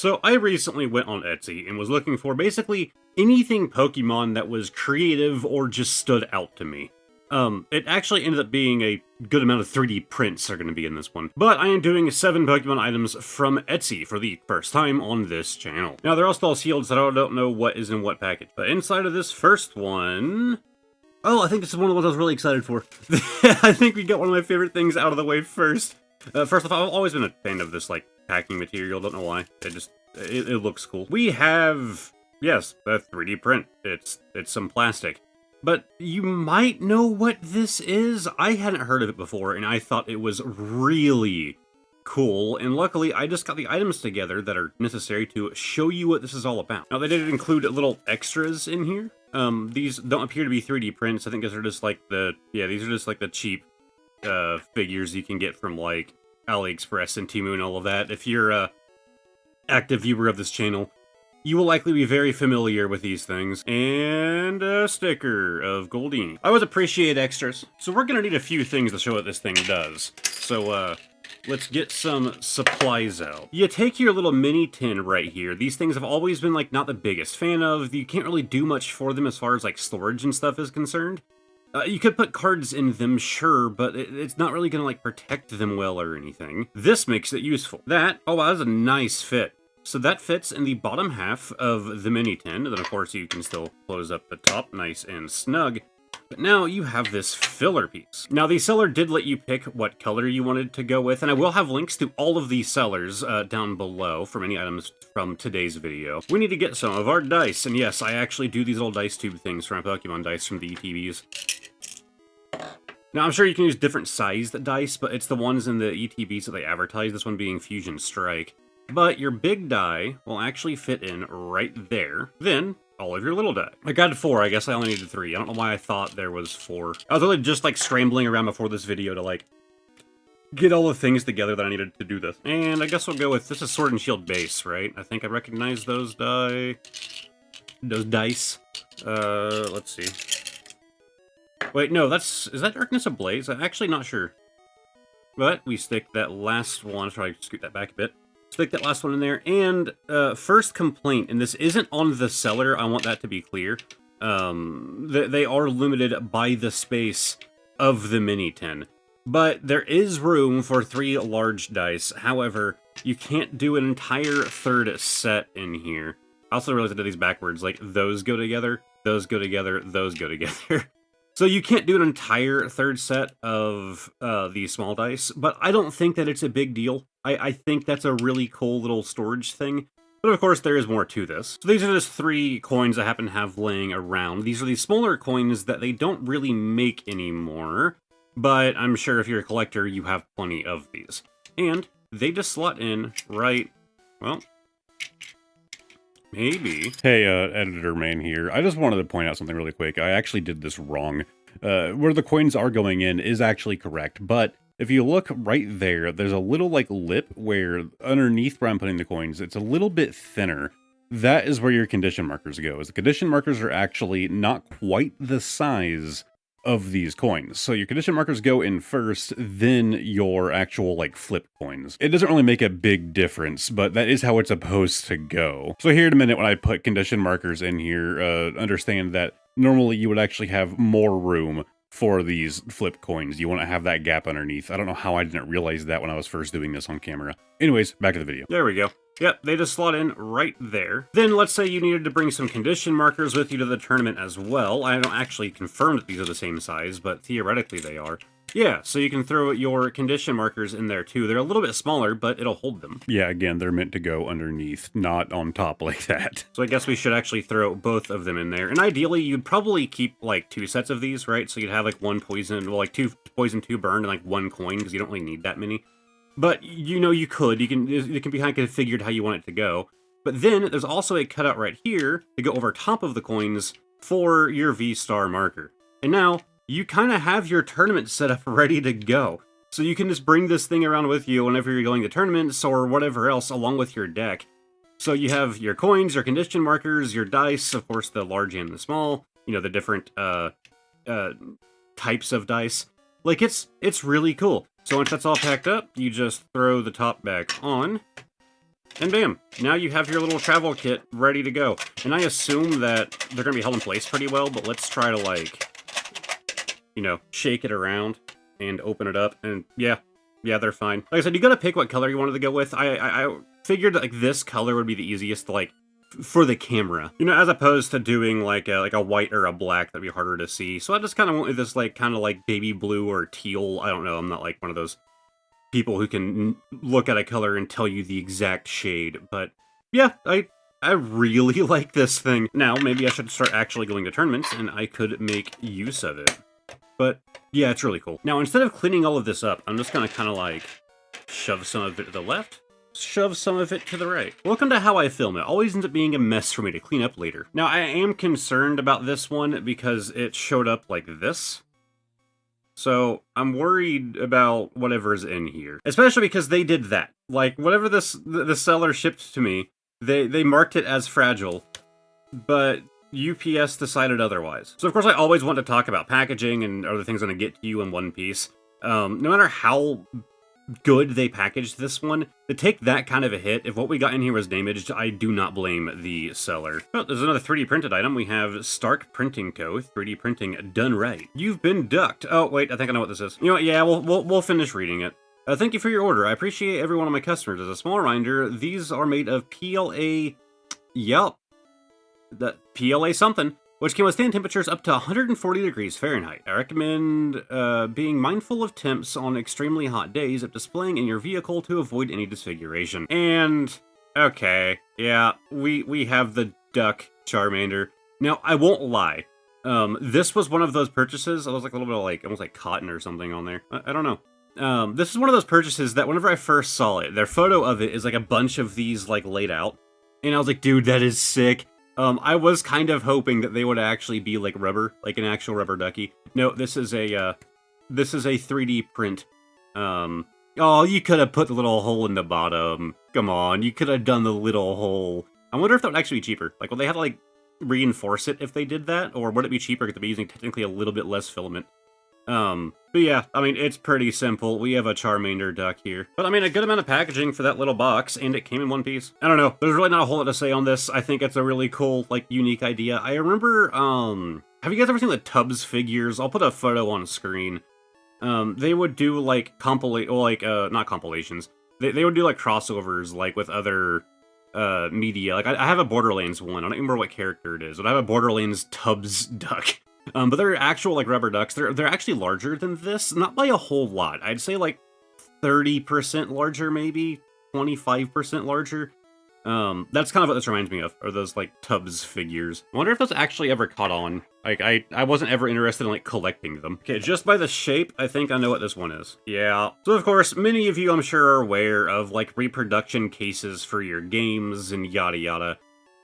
So I recently went on Etsy and was looking for basically anything Pokemon that was creative or just stood out to me. It actually ended up being a good amount of 3D prints are going to be in this one. But I am doing 7 Pokemon items from Etsy for the first time on this channel. Now, they're all still sealed, so I don't know what is in what package. But inside of this first one... Oh, I think this is one of the ones I was really excited for. I think we got one of my favorite things out of the way first. First off, I've always been a fan of this, like, packing material. Don't know why. It looks cool. We have, yes, a 3D print. It's some plastic. But you might know what this is. I hadn't heard of it before, and I thought it was really cool. And luckily, I just got the items together that are necessary to show you what this is all about. Now, they did include little extras in here. These don't appear to be 3D prints. I think these are just like these are just like the cheap figures you can get from like AliExpress and Temu and all of that. If you're a active viewer of this channel, you will likely be very familiar with these things. And a sticker of Goldeen. I always appreciate extras, so we're gonna need a few things to show what this thing does. So let's get some supplies out. You take your little mini tin right here. These things have always been like not the biggest fan of. You can't really do much for them as far as like storage and stuff is concerned. You could put cards in them, sure, but it's not really gonna like protect them well or anything. This makes it useful. Oh wow, that's a nice fit. So that fits in the bottom half of the mini tin. Then of course you can still close up the top nice and snug. But now you have this filler piece. Now the seller did let you pick what color you wanted to go with, and I will have links to all of these sellers down below from any items from today's video. We need to get some of our dice, and yes, I actually do these little dice tube things from my Pokemon dice from the ETBs. Now, I'm sure you can use different sized dice, but it's the ones in the ETBs that they advertise, this one being Fusion Strike. But your big die will actually fit in right there. Then, all of your little die. I got 4, I guess I only needed 3. I don't know why I thought there was 4. I was really just like scrambling around before this video to like get all the things together that I needed to do this. And I guess we'll go with, this is Sword and Shield base, right? I think I recognize those dice. Let's see. Wait, no, is that Darkness Ablaze? I'm actually not sure. But we stick that last one, try to scoot that back a bit. Stick that last one in there, and first complaint, and this isn't on the seller, I want that to be clear. They are limited by the space of the mini tin. But there is room for 3 large dice. However, you can't do an entire third set in here. I also realized I did these backwards, like those go together, those go together, those go together. So you can't do an entire third set of these small dice, but I don't think that it's a big deal. I think that's a really cool little storage thing. But of course, there is more to this. So these are just 3 coins I happen to have laying around. These are the smaller coins that they don't really make anymore, but I'm sure if you're a collector, you have plenty of these. And they just slot in right, well, maybe. Hey, Editor Man here. I just wanted to point out something really quick. I actually did this wrong. Where the coins are going in is actually correct, but if you look right there, there's a little like lip where underneath where I'm putting the coins, it's a little bit thinner. That is where your condition markers go. The condition markers are actually not quite the size of these coins. So your condition markers go in first, then your actual like flip coins. It doesn't really make a big difference, but that is how it's supposed to go. So here in a minute when I put condition markers in here, understand that normally you would actually have more room for these flip coins. You want to have that gap underneath. I don't know how I didn't realize that when I was first doing this on camera. Anyways, back to the video. There we go. Yep, they just slot in right there. Then let's say you needed to bring some condition markers with you to the tournament as well. I don't actually confirm that these are the same size, but theoretically they are. Yeah, so you can throw your condition markers in there too. They're a little bit smaller, but it'll hold them. Yeah, again, they're meant to go underneath, not on top like that. So I guess we should actually throw both of them in there. And ideally, you'd probably keep like 2 sets of these, right? So you'd have like 1 poison, well, like 2 poison, 2 burned, and like 1 coin, because you don't really need that many. But, you know, it can be kind of configured how you want it to go. But then there's also a cutout right here to go over top of the coins for your V-Star marker. And now you kind of have your tournament set up ready to go. So you can just bring this thing around with you whenever you're going to tournaments or whatever else along with your deck. So you have your coins, your condition markers, your dice, of course the large and the small, you know, the different types of dice. Like, it's really cool. So once that's all packed up, you just throw the top back on, And bam, now you have your little travel kit ready to go. And I assume that they're going to be held in place pretty well, but let's try to, like, you know, shake it around and open it up. And yeah, they're fine. Like I said, you got to pick what color you wanted to go with. I figured, like, this color would be the easiest, like, for the camera. You know, as opposed to doing, like a white or a black, that'd be harder to see. So I just kind of went with this, like, kind of like baby blue or teal. I don't know, I'm not, like, one of those people who can look at a color and tell you the exact shade, but yeah, I really like this thing. Now, maybe I should start actually going to tournaments, and I could make use of it. But yeah, it's really cool. Now, instead of cleaning all of this up, I'm just gonna kind of like shove some of it to the left, shove some of it to the right. Welcome to how I film. It always ends up being a mess for me to clean up later. Now, I am concerned about this one because it showed up like this. So, I'm worried about whatever's in here. Especially because they did that. Like, whatever the seller shipped to me, they marked it as fragile, but UPS decided otherwise. So, of course, I always want to talk about packaging and other things I'm going to get to you in one piece. No matter how good they packaged this one, to take that kind of a hit, if what we got in here was damaged, I do not blame the seller. Oh, there's another 3D printed item. We have Stark Printing Co. 3D printing done right. You've been ducked. Oh, wait, I think I know what this is. You know what, yeah, we'll finish reading it. Thank you for your order. I appreciate every one of my customers. As a small reminder, these are made of PLA... Yup. The PLA something, which can withstand temperatures up to 140 degrees Fahrenheit. I recommend being mindful of temps on extremely hot days if displaying in your vehicle to avoid any disfiguration. And, okay, yeah, we have the duck Charmander. Now, I won't lie. This was one of those purchases. I was like a little bit of like, almost like cotton or something on there. I don't know. This is one of those purchases that whenever I first saw it, their photo of it is like a bunch of these like laid out. And I was like, dude, that is sick. I was kind of hoping that they would actually be like rubber, like an actual rubber ducky. No, this is a 3D print. Oh, you could have put the little hole in the bottom. Come on, you could have done the little hole. I wonder if that would actually be cheaper. Like, would they have to like reinforce it if they did that, or would it be cheaper to be using technically a little bit less filament? But yeah, I mean, it's pretty simple. We have a Charmander duck here. But I mean, a good amount of packaging for that little box, and it came in one piece. I don't know, there's really not a whole lot to say on this. I think it's a really cool, like, unique idea. I remember, have you guys ever seen the Tubbs figures? I'll put a photo on screen. They would do, like, not compilations. They would do, like, crossovers, like, with other, media. Like, I have a Borderlands one. I don't remember what character it is, but I have a Borderlands Tubbs duck. But they're actual, like, rubber ducks. They're actually larger than this, not by a whole lot. I'd say, like, 30% larger, maybe 25% larger. That's kind of what this reminds me of, are those, like, Tubbs figures. I wonder if those actually ever caught on. Like, I wasn't ever interested in, like, collecting them. Okay, just by the shape, I think I know what this one is. Yeah. So, of course, many of you, I'm sure, are aware of, like, reproduction cases for your games and yada yada.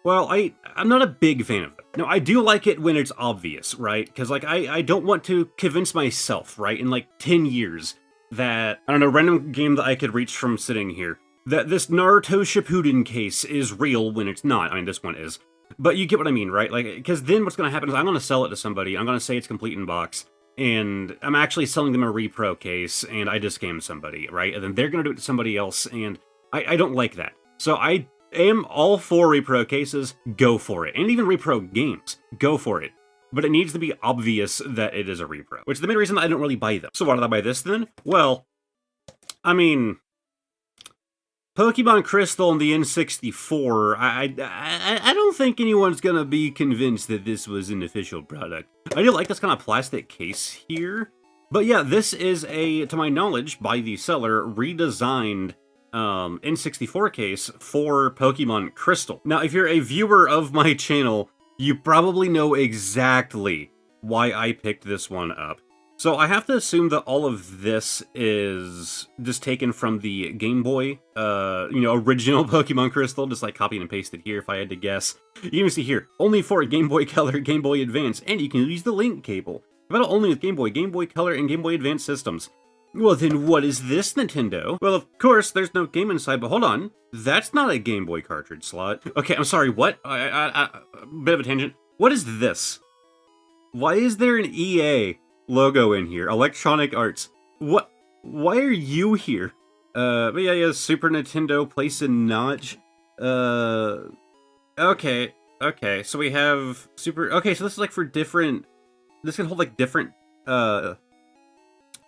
Well, I'm not a big fan of them. Now, I do like it when it's obvious, right? Because, like, I don't want to convince myself, right, in, like, 10 years that, I don't know, random game that I could reach from sitting here, that this Naruto Shippuden case is real when it's not. I mean, this one is. But you get what I mean, right? Like, because then what's going to happen is I'm going to sell it to somebody, I'm going to say it's complete in box, and I'm actually selling them a repro case, and I just scammed somebody, right? And then they're going to do it to somebody else, and I don't like that. So I am all for repro cases, go for it. And even repro games, go for it. But it needs to be obvious that it is a repro, which is the main reason that I don't really buy them. So why did I buy this then? Well, I mean, Pokemon Crystal and the N64, I don't think anyone's gonna be convinced that this was an official product. I do like this kind of plastic case here. But yeah, this is a, to my knowledge, by the seller, redesigned N64 case for Pokemon Crystal. Now, if you're a viewer of my channel, you probably know exactly why I picked this one up. So I have to assume that all of this is just taken from the Game Boy, original Pokemon Crystal, just like copied and pasted here if I had to guess. You can see here, only for Game Boy Color, Game Boy Advance, and you can use the link cable. Available only with Game Boy Color, and Game Boy Advance systems. Well then, what is this, Nintendo? Well, of course, there's no game inside, but hold on. That's not a Game Boy cartridge slot. Okay, I'm sorry, what? Bit of a tangent. What is this? Why is there an EA logo in here? Electronic Arts. What? Why are you here? But yeah, Super Nintendo place and notch. Okay, okay, so we have okay, so this is like for different, this can hold like different,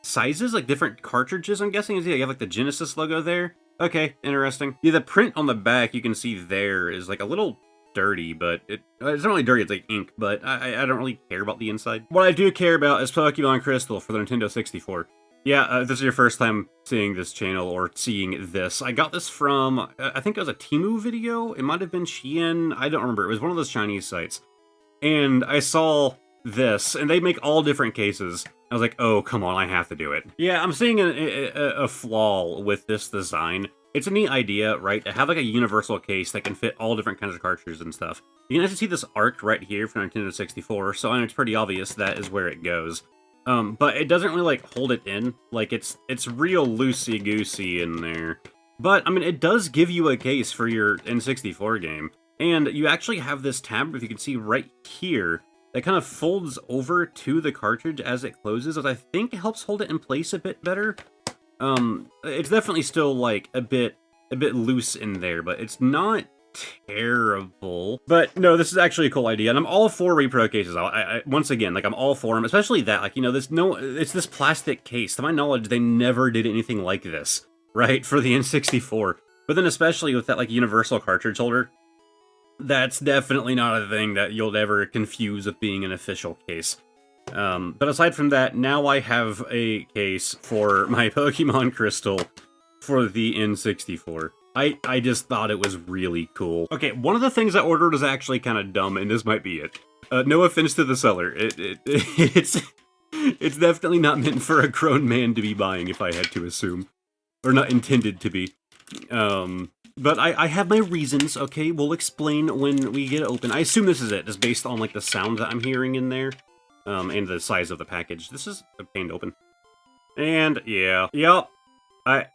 sizes, like different cartridges, I'm guessing. Yeah, you have like the Genesis logo there. Okay, interesting. Yeah, the print on the back you can see there is like a little dirty, but it's not really dirty, it's like ink, but I don't really care about the inside. What I do care about is Pokemon Crystal for the Nintendo 64. Yeah, this is your first time seeing this channel or seeing this. I got this from, I think it was a Temu video. It might have been Shein. I don't remember. It was one of those Chinese sites. And I saw this, and they make all different cases. I was like, oh, come on, I have to do it. Yeah, I'm seeing a flaw with this design. It's a neat idea, right? To have like a universal case that can fit all different kinds of cartridges and stuff. You can actually see this arc right here for Nintendo 64, so it's pretty obvious that is where it goes. But it doesn't really like hold it in. Like it's real loosey-goosey in there. But I mean, it does give you a case for your N64 game. And you actually have this tab, if you can see right here, that kind of folds over to the cartridge as it closes, as I think helps hold it in place a bit better. It's definitely still like a bit loose in there, but it's not terrible. But no, this is actually a cool idea, and I'm all for repro cases. I once again, like, I'm all for them, especially that, like, you know, it's this plastic case. To my knowledge, they never did anything like this, right, for the N64. But then especially with that, like, universal cartridge holder, that's definitely not a thing that you'll ever confuse with being an official case. But aside from that, now I have a case for my Pokemon Crystal for the N64. I just thought it was really cool. Okay, one of the things I ordered is actually kind of dumb, and this might be it. No offense to the seller. It's definitely not meant for a grown man to be buying, if I had to assume. Or not intended to be. But I have my reasons, okay? We'll explain when we get it open. I assume this is it, just based on, like, the sound that I'm hearing in there. And the size of the package. This is a pain to open. And, yeah. Yep. I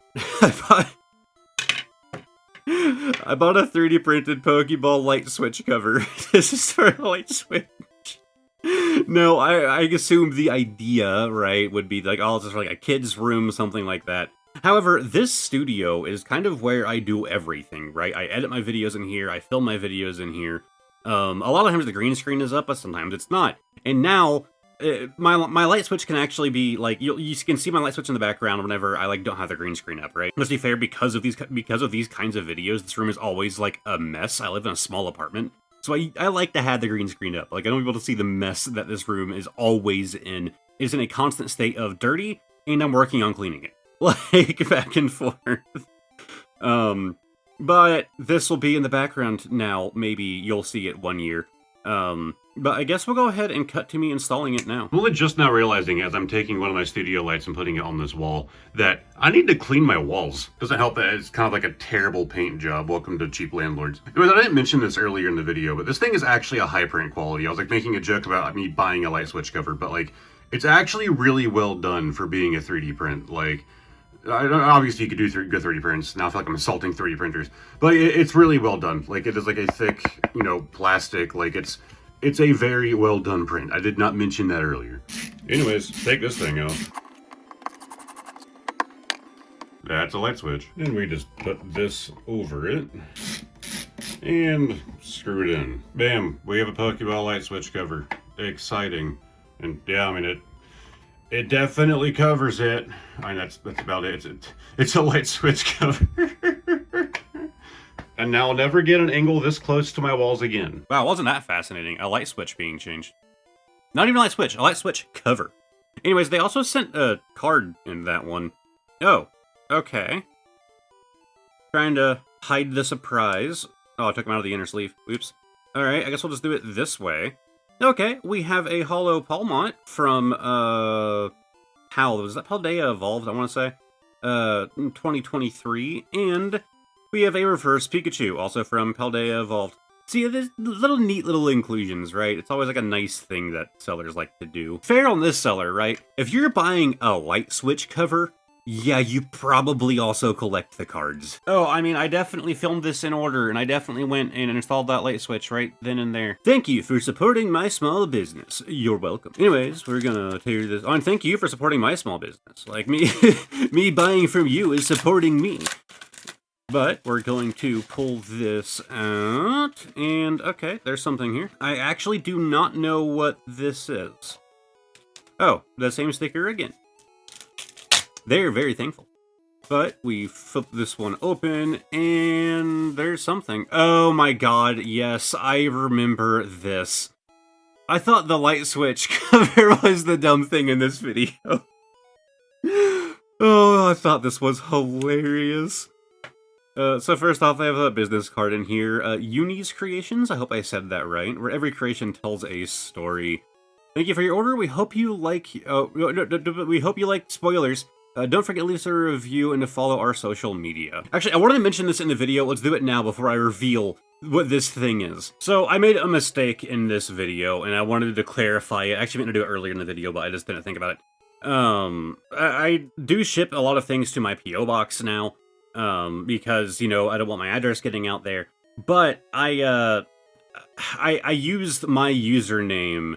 bought a 3D printed Pokeball light switch cover. This is for a light switch. No, I assumed the idea, right, would be like, oh, it's just like a kid's room, something like that. However, this studio is kind of where I do everything, right? I edit my videos in here, I film my videos in here. A lot of times the green screen is up, but sometimes it's not. And now, my light switch can actually be, like, you can see my light switch in the background whenever I, like, don't have the green screen up, right? Let's be fair, because of these kinds of videos, this room is always, like, a mess. I live in a small apartment, so I like to have the green screen up. Like, I don't want people to see the mess that this room is always in. It's in a constant state of dirty, and I'm working on cleaning it. Like, back and forth. But this will be in the background now. Maybe you'll see it 1 year. But I guess we'll go ahead and cut to me installing it now. I'm only just now realizing, as I'm taking one of my studio lights and putting it on this wall, that I need to clean my walls. Doesn't help that it's kind of like a terrible paint job. Welcome to cheap landlords. Anyways, I didn't mention this earlier in the video, but this thing is actually a high print quality. I was, like, making a joke about me buying a light switch cover, but, like, it's actually really well done for being a 3D print. Like, obviously you could do good 3D prints. Now I feel like I'm insulting 3D printers, but it's really well done. Like, it is like a thick, you know, plastic. Like, it's a very well done print. I did not mention that earlier. Anyways, take this thing out. That's a light switch. And we just put this over it and screw it in. Bam, we have a Pokeball light switch cover. Exciting. And yeah, I mean, it definitely covers it. I mean, that's about it. It's a light switch cover. And now I'll never get an angle this close to my walls again. Wow, wasn't that fascinating? A light switch being changed. Not even a light switch, a light switch cover. Anyways, they also sent a card in that one. Oh, okay. Trying to hide the surprise. Oh, I took him out of the inner sleeve. Oops. Alright, I guess we'll just do it this way. Okay, we have a Hollow Palmont from, HAL. Was that Paldea Evolved, I want to say? 2023. And we have a Reverse Pikachu, also from Paldea Evolved. See, there's neat little inclusions, right? It's always like a nice thing that sellers like to do. Fair on this seller, right? If you're buying a light switch cover, Yeah, you probably also collect the cards. Oh, I mean, I definitely filmed this in order, and I definitely went in and installed that light switch right then and there. Thank you for supporting my small business. You're welcome. Anyways, we're gonna tear this on. Thank you for supporting my small business. Like me, me buying from you is supporting me. But we're going to pull this out, and okay, there's something here. I actually do not know what this is. Oh, the same sticker again. They're very thankful. But we flip this one open, and there's something. Oh my god, yes, I remember this. I thought the light switch cover was the dumb thing in this video. Oh, I thought this was hilarious. So first off, I have a business card in here. Uni's Creations, I hope I said that right, where every creation tells a story. Thank you for your order. We hope you like, we hope you like spoilers. Don't forget to leave us a review and to follow our social media. Actually, I wanted to mention this in the video. Let's do it now before I reveal what this thing is. So I made a mistake in this video, and I wanted to clarify it. I actually meant to do it earlier in the video, but I just didn't think about it. I do ship a lot of things to my P.O. box now, because, you know, I don't want my address getting out there. But I used my username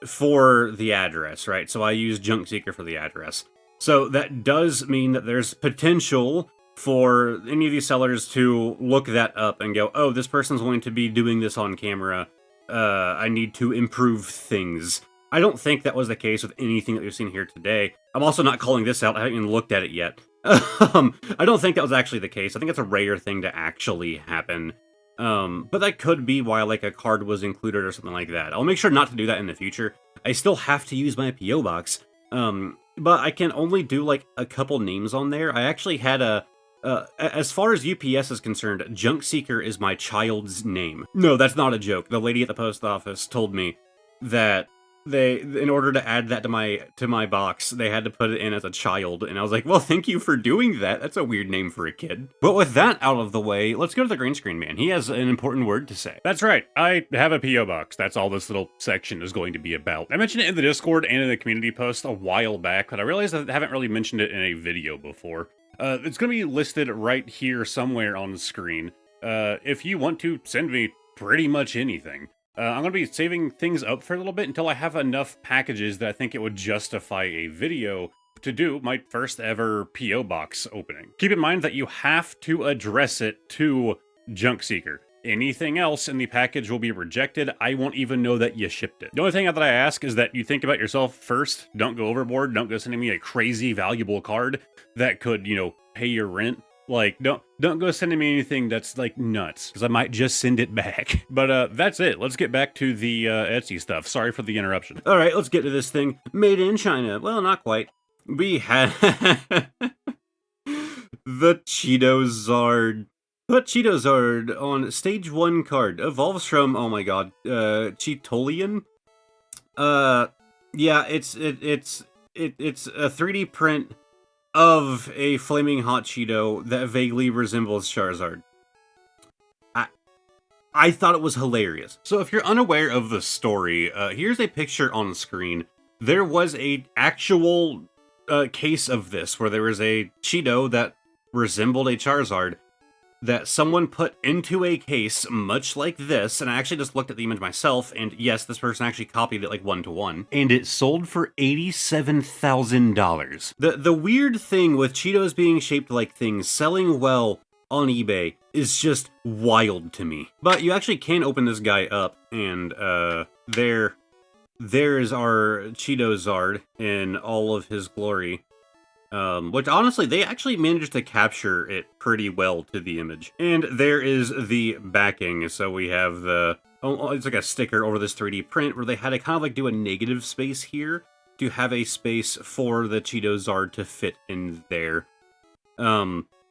for the address, right? So I use JunkSeeker for the address. So that does mean that there's potential for any of these sellers to look that up and go, oh, this person's going to be doing this on camera. I need to improve things. I don't think that was the case with anything that we've seen here today. I'm also not calling this out. I haven't even looked at it yet. I don't think that was actually the case. I think it's a rare thing to actually happen. But that could be why, like, a card was included or something like that. I'll make sure not to do that in the future. I still have to use my P.O. box. But I can only do, like, a couple names on there. I actually had as far as UPS is concerned, JunkSeeker is my child's name. No, that's not a joke. The lady at the post office told me that in order to add that to my box, they had to put it in as a child, and I was like, well, thank you for doing that. That's a weird name for a kid. But with that out of the way, let's go to the green screen man. He has an important word to say. That's right, I have a P.O. box. That's all this little section is going to be about. I mentioned it in the Discord and in the community post a while back, but I realized I haven't really mentioned it in a video before. It's going to be listed right here somewhere on the screen. If you want to send me pretty much anything. I'm going to be saving things up for a little bit until I have enough packages that I think it would justify a video to do my first ever P.O. box opening. Keep in mind that you have to address it to JunkSeeker. Anything else in the package will be rejected. I won't even know that you shipped it. The only thing that I ask is that you think about yourself first. Don't go overboard. Don't go sending me a crazy valuable card that could, you know, pay your rent. Like, don't go sending me anything that's, like, nuts, because I might just send it back. But, that's it. Let's get back to the, Etsy stuff. Sorry for the interruption. Alright, let's get to this thing. Made in China. Well, not quite. We had the Cheeto-Zard. Put Cheeto-Zard on stage 1 card. Evolves from, oh my god, Cheetolian? Yeah, it's a 3D print of a flaming hot Cheeto that vaguely resembles Charizard. I thought it was hilarious. So if you're unaware of the story, here's a picture on the screen. There was a actual case of this, where there was a Cheeto that resembled a Charizard that someone put into a case much like this, and I actually just looked at the image myself, and yes, this person actually copied it like 1-to-1, and it sold for $87,000. The weird thing with Cheetos being shaped like things selling well on eBay is just wild to me. But you actually can open this guy up, and there is our Cheeto-Zard in all of his glory. Which honestly, they actually managed to capture it pretty well to the image. And there is the backing, so we have the, it's like a sticker over this 3D print where they had to kind of like do a negative space here to have a space for the Cheeto-Zard to fit in there.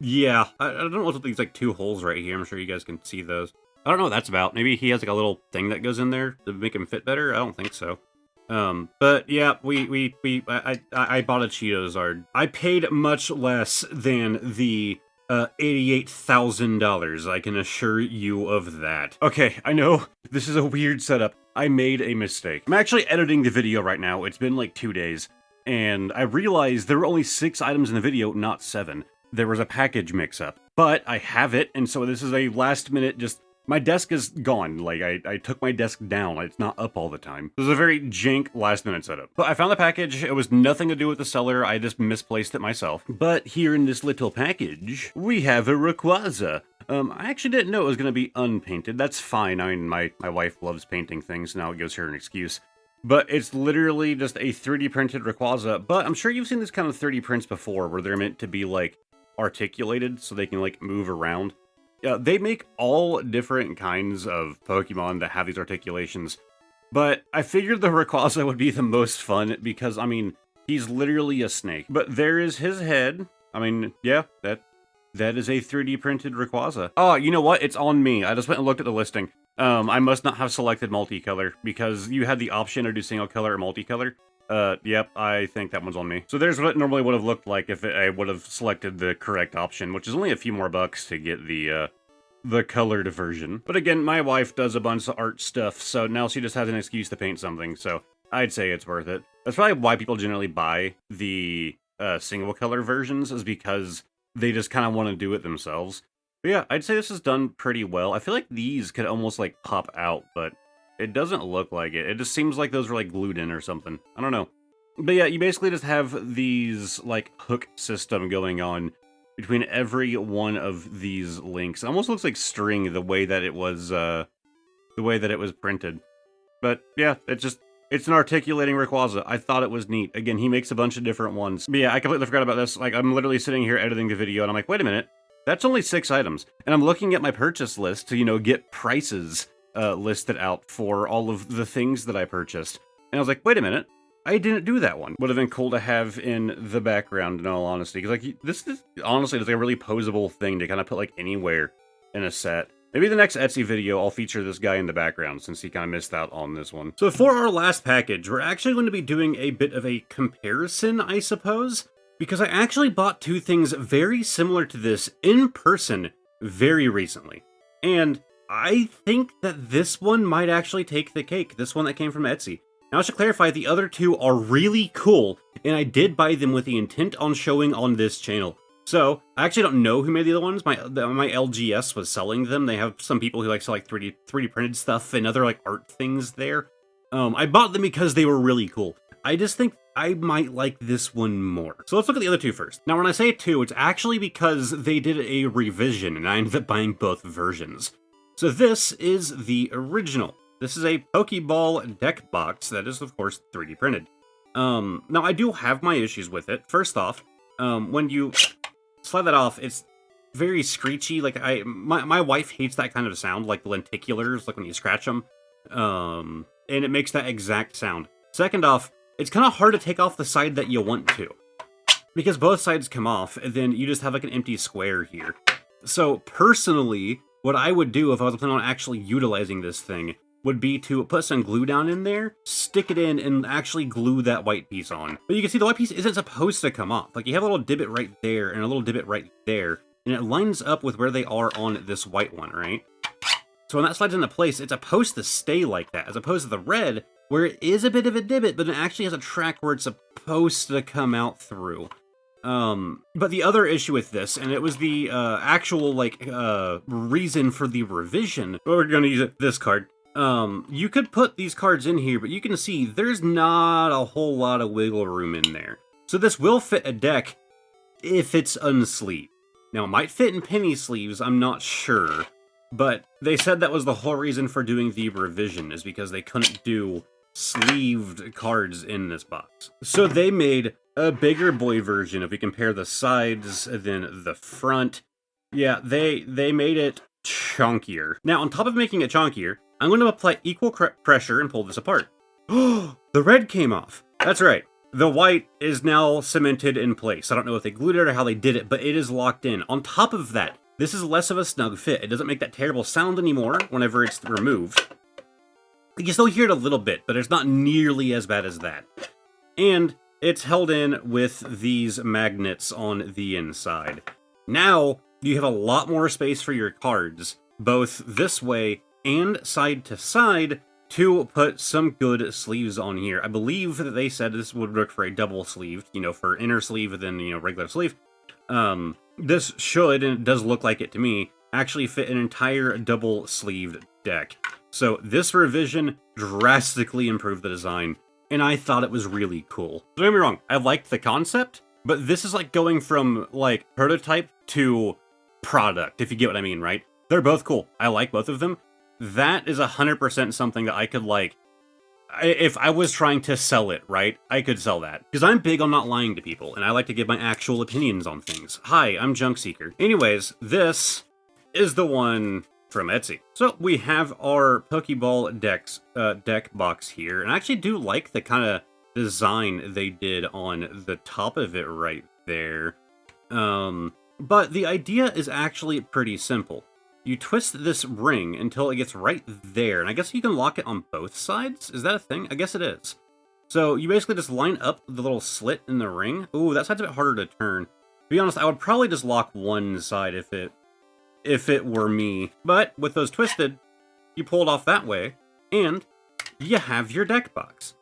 Yeah, I don't know what's with these like 2 holes right here. I'm sure you guys can see those. I don't know what that's about. Maybe he has like a little thing that goes in there to make him fit better? I don't think so. But yeah, I bought a Cheeto-Zard. I paid much less than the, $88,000, I can assure you of that. Okay, I know, this is a weird setup. I made a mistake. I'm actually editing the video right now. It's been like 2 days. and I realized there were only 6 items in the video, not 7. There was a package mix-up. But I have it, and so this is a last-minute just... My desk is gone. Like, I took my desk down. It's not up all the time. This is a very jank last-minute setup. But I found the package. It was nothing to do with the seller. I just misplaced it myself. But here in this little package, we have a Rayquaza. I actually didn't know it was going to be unpainted. That's fine. I mean, my wife loves painting things. Now it gives her an excuse. But it's literally just a 3D printed Rayquaza. But I'm sure you've seen this kind of 3D prints before, where they're meant to be, like, articulated so they can, like, move around. They make all different kinds of Pokemon that have these articulations, but I figured the Rayquaza would be the most fun because, I mean, he's literally a snake. But there is his head. I mean, yeah, that is a 3D printed Rayquaza. Oh, you know what? It's on me. I just went and looked at the listing. I must not have selected multicolor because you had the option to do single color or multicolor. Yep, I think that one's on me. So there's what it normally would have looked like if I would have selected the correct option, which is only a few more bucks to get the colored version. But again, my wife does a bunch of art stuff, so now she just has an excuse to paint something, so I'd say it's worth it. That's probably why people generally buy the single color versions, is because they just kind of want to do it themselves. But yeah, I'd say this is done pretty well. I feel like these could almost like pop out, but it doesn't look like it. It just seems like those were like glued in or something. I don't know. But yeah, you basically just have these like hook system going on between every one of these links. It almost looks like string the way that it was printed. But yeah, it's an articulating Rayquaza. I thought it was neat. Again, he makes a bunch of different ones. But yeah, I completely forgot about this. Like, I'm literally sitting here editing the video and I'm like, wait a minute, that's only 6 items. And I'm looking at my purchase list to, you know, get prices listed out for all of the things that I purchased. And I was like, wait a minute, I didn't do that one. Would have been cool to have in the background, in all honesty. Because, like, this is honestly just like a really posable thing to kind of put, like, anywhere in a set. Maybe the next Etsy video, I'll feature this guy in the background, since he kind of missed out on this one. So for our last package, we're actually going to be doing a bit of a comparison, I suppose. Because I actually bought 2 things very similar to this in person very recently. And I think that this one might actually take the cake. This one that came from Etsy. Now, I should clarify, the other 2 are really cool, and I did buy them with the intent on showing on this channel. So, I actually don't know who made the other ones. My LGS was selling them. They have some people who like sell like 3D printed stuff and other like art things there. I bought them because they were really cool. I just think I might like this one more. So let's look at the other 2 first. Now, when I say 2, it's actually because they did a revision, and I ended up buying both versions. So this is the original. This is a Pokeball deck box that is, of course, 3D printed. Now, I do have my issues with it. First off, when you slide that off, it's very screechy. Like, my wife hates that kind of sound, like the lenticulars, like when you scratch them. And it makes that exact sound. Second off, it's kind of hard to take off the side that you want to, because both sides come off, and then you just have like an empty square here. So, personally, what I would do if I was planning on actually utilizing this thing would be to put some glue down in there, stick it in, and actually glue that white piece on. But you can see the white piece isn't supposed to come off. Like, you have a little divot right there, and a little divot right there, and it lines up with where they are on this white one, right? So when that slides into place, it's supposed to stay like that, as opposed to the red, where it is a bit of a divot, but it actually has a track where it's supposed to come out through. But the other issue with this, and it was the actual, like, reason for the revision, well, we're going to use this card. You could put these cards in here, but you can see there's not a whole lot of wiggle room in there. So this will fit a deck if it's unsleeved. Now, it might fit in penny sleeves, I'm not sure. But they said that was the whole reason for doing the revision, is because they couldn't do sleeved cards in this box. So they made a bigger boy version. If we compare the sides than the front, yeah, they made it chunkier. Now, on top of making it chunkier, I'm going to apply equal pressure and pull this apart. Oh, the red came off. That's right. The white is now cemented in place. I don't know if they glued it or how they did it, but it is locked in. On top of that, this is less of a snug fit. It doesn't make that terrible sound anymore whenever it's removed. You can still hear it a little bit, but it's not nearly as bad as that. And it's held in with these magnets on the inside. Now, you have a lot more space for your cards, both this way and side to side, to put some good sleeves on here. I believe that they said this would work for a double sleeved, for inner sleeve and then, regular sleeve. This should, and it does look like it to me, actually fit an entire double sleeved deck. So this revision drastically improved the design, and I thought it was really cool. Don't get me wrong, I liked the concept, but this is like going from, like, prototype to product, if you get what I mean, right? They're both cool. I like both of them. That is 100% something that I could, like, if I was trying to sell it, right, I could sell that. Because I'm big on not lying to people, and I like to give my actual opinions on things. Hi, I'm JunkSeeker. Anyways, this is the one from Etsy. So we have our Pokeball deck box here, and I actually do like the kind of design they did on the top of it right there. But the idea is actually pretty simple. You twist this ring until it gets right there, and I guess you can lock it on both sides? Is that a thing? I guess it is. So you basically just line up the little slit in the ring. Ooh, that side's a bit harder to turn. To be honest, I would probably just lock one side if it were me. But with those twisted, you pull it off that way, and you have your deck box.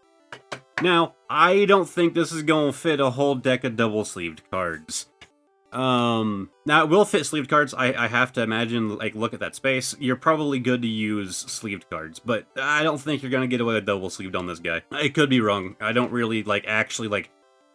Now, I don't think this is going to fit a whole deck of double-sleeved cards. Now it will fit sleeved cards. I have to imagine, like, look at that space. You're probably good to use sleeved cards, but I don't think you're gonna get away with double sleeved on this guy. I could be wrong. I don't really, actually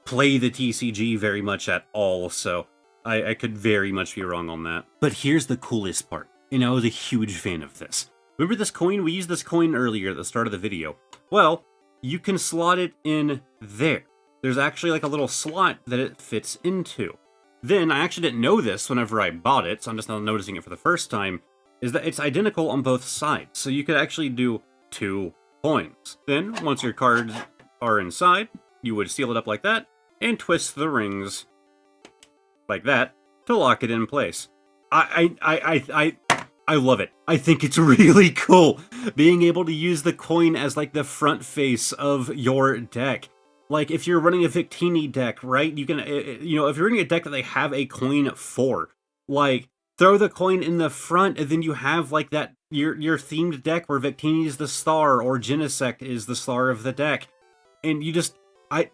play the TCG very much at all, so I could very much be wrong on that. But here's the coolest part, and I was a huge fan of this. Remember this coin? We used this coin earlier at the start of the video. Well, you can slot it in there. There's actually, like, a little slot that it fits into. Then, I actually didn't know this whenever I bought it, so I'm just now noticing it for the first time, is that it's identical on both sides. So you could actually do 2 coins. Then, once your cards are inside, you would seal it up like that, and twist the rings like that to lock it in place. I love it. I think it's really cool being able to use the coin as, like, the front face of your deck. Like, if you're running a Victini deck, right, you can, if you're running a deck that they have a coin for, like, throw the coin in the front, and then you have, like, that, your themed deck where Victini is the star, or Genesect is the star of the deck. And you just, I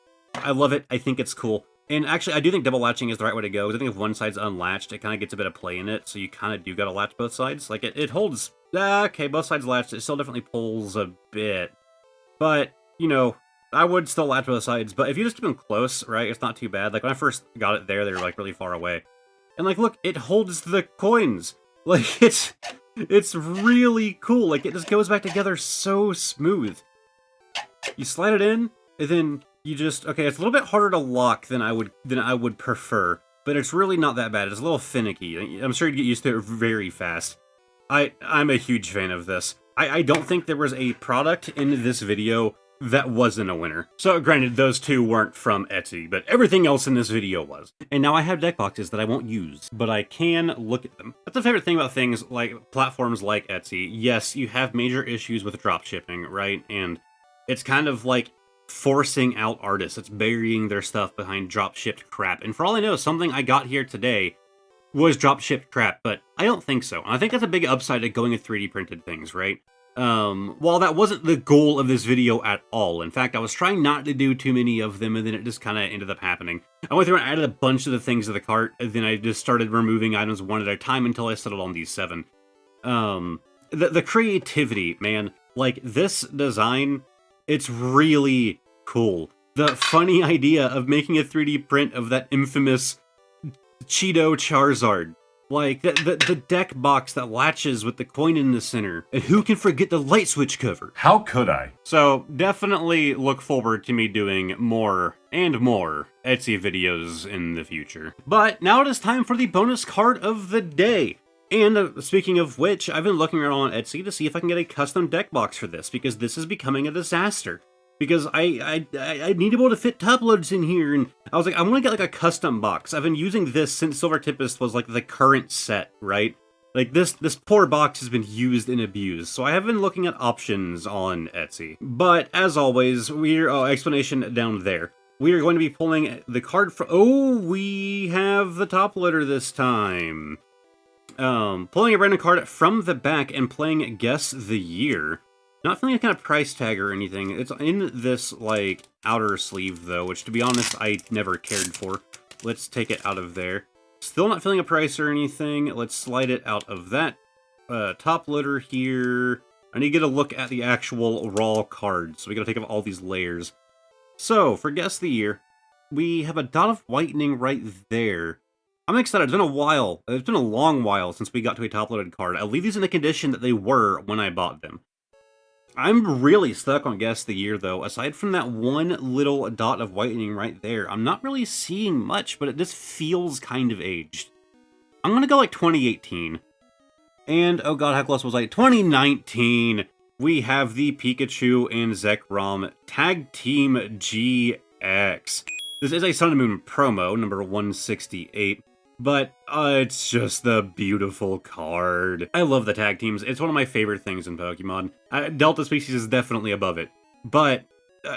love it. I think it's cool. And actually, I do think double latching is the right way to go, because I think if one side's unlatched, it kind of gets a bit of play in it, so you kind of do gotta latch both sides. Like, it holds, okay, both sides latched, it still definitely pulls a bit. But, I would still latch both sides, but if you just keep them close, right, it's not too bad. Like, when I first got it there, they were, like, really far away. And, like, look, it holds the coins. Like, it's really cool. Like, it just goes back together so smooth. You slide it in, and then you just, okay, it's a little bit harder to lock than I would prefer, but it's really not that bad. It's a little finicky. I'm sure you'd get used to it very fast. I'm a huge fan of this. I don't think there was a product in this video that wasn't a winner. So granted, those two weren't from Etsy, but everything else in this video was. And now I have deck boxes that I won't use, but I can look at them. That's the favorite thing about things like platforms like Etsy. Yes, you have major issues with drop shipping, right? And it's kind of like forcing out artists. It's burying their stuff behind drop shipped crap. And for all I know, something I got here today was drop shipped crap, but I don't think so. And I think that's a big upside to going with 3D printed things, right? While that wasn't the goal of this video at all. In fact, I was trying not to do too many of them, and then it just kind of ended up happening. I went through and added a bunch of the things to the cart, and then I just started removing items one at a time until I settled on these 7. The creativity, man, like, this design, it's really cool. The funny idea of making a 3D print of that infamous Cheeto Charizard. Like, the deck box that latches with the coin in the center. And who can forget the light switch cover? How could I? So, definitely look forward to me doing more and more Etsy videos in the future. But now it is time for the bonus card of the day. And speaking of which, I've been looking around on Etsy to see if I can get a custom deck box for this, because this is becoming a disaster. Because I need to be able to fit top loads in here, and I was like, I want to get, like, a custom box. I've been using this since Silver Tempest was, like, the current set, right? Like, this poor box has been used and abused, so I have been looking at options on Etsy. But, as always, explanation down there. We are going to be pulling the card from, we have the top loader this time. Pulling a random card from the back and playing Guess the Year. Not feeling a kind of price tag or anything. It's in this, like, outer sleeve, though, which, to be honest, I never cared for. Let's take it out of there. Still not feeling a price or anything. Let's slide it out of that top loader here. I need to get a look at the actual raw card, so we gotta take off all these layers. So, for Guess the Year, we have a dot of whitening right there. I'm excited. It's been a while. It's been a long while since we got to a top-loaded card. I'll leave these in the condition that they were when I bought them. I'm really stuck on Guess the Year, though. Aside from that one little dot of whitening right there, I'm not really seeing much, but it just feels kind of aged. I'm gonna go like 2018. And, oh god, how close was I? 2019! We have the Pikachu and Zekrom Tag Team GX. This is a Sun and Moon promo, number 168. But it's just the beautiful card. I love the tag teams. It's one of my favorite things in Pokemon. Delta Species is definitely above it. But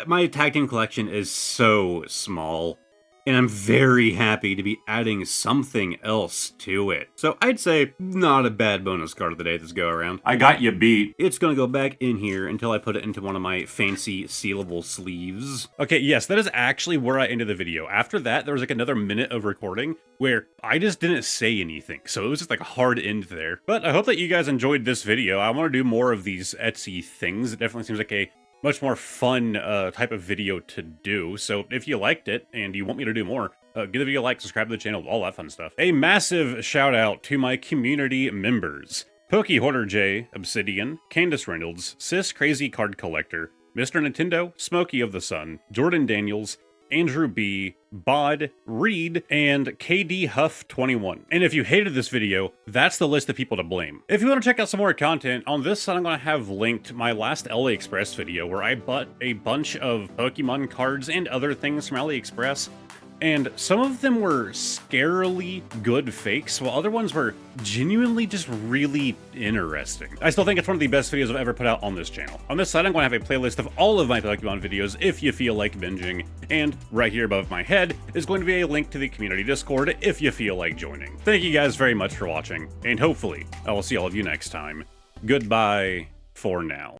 my tag team collection is so small. And I'm very happy to be adding something else to it. So I'd say not a bad bonus card of the day this go around. I got you beat. It's gonna go back in here until I put it into one of my fancy sealable sleeves. Okay, yes, that is actually where I ended the video. After that, there was like another minute of recording where I just didn't say anything. So it was just like a hard end there. But I hope that you guys enjoyed this video. I want to do more of these Etsy things. It definitely seems like a much more fun type of video to do. So if you liked it and you want me to do more, give the video a like, subscribe to the channel, all that fun stuff. A massive shout out to my community members: Poke Hoarder J, Obsidian, Candace Reynolds, Sis Crazy Card Collector, Mr. Nintendo, Smokey of the Sun, Jordan Daniels, Andrew B, Bod, Reed, and KD Huff 21. And if you hated this video, that's the list of people to blame. If you want to check out some more content, on this side I'm going to have linked my last AliExpress video where I bought a bunch of Pokemon cards and other things from AliExpress. And some of them were scarily good fakes, while other ones were genuinely just really interesting. I still think it's one of the best videos I've ever put out on this channel. On this side, I'm going to have a playlist of all of my Pokemon videos if you feel like binging, and right here above my head is going to be a link to the community Discord if you feel like joining. Thank you guys very much for watching, and hopefully I will see all of you next time. Goodbye for now.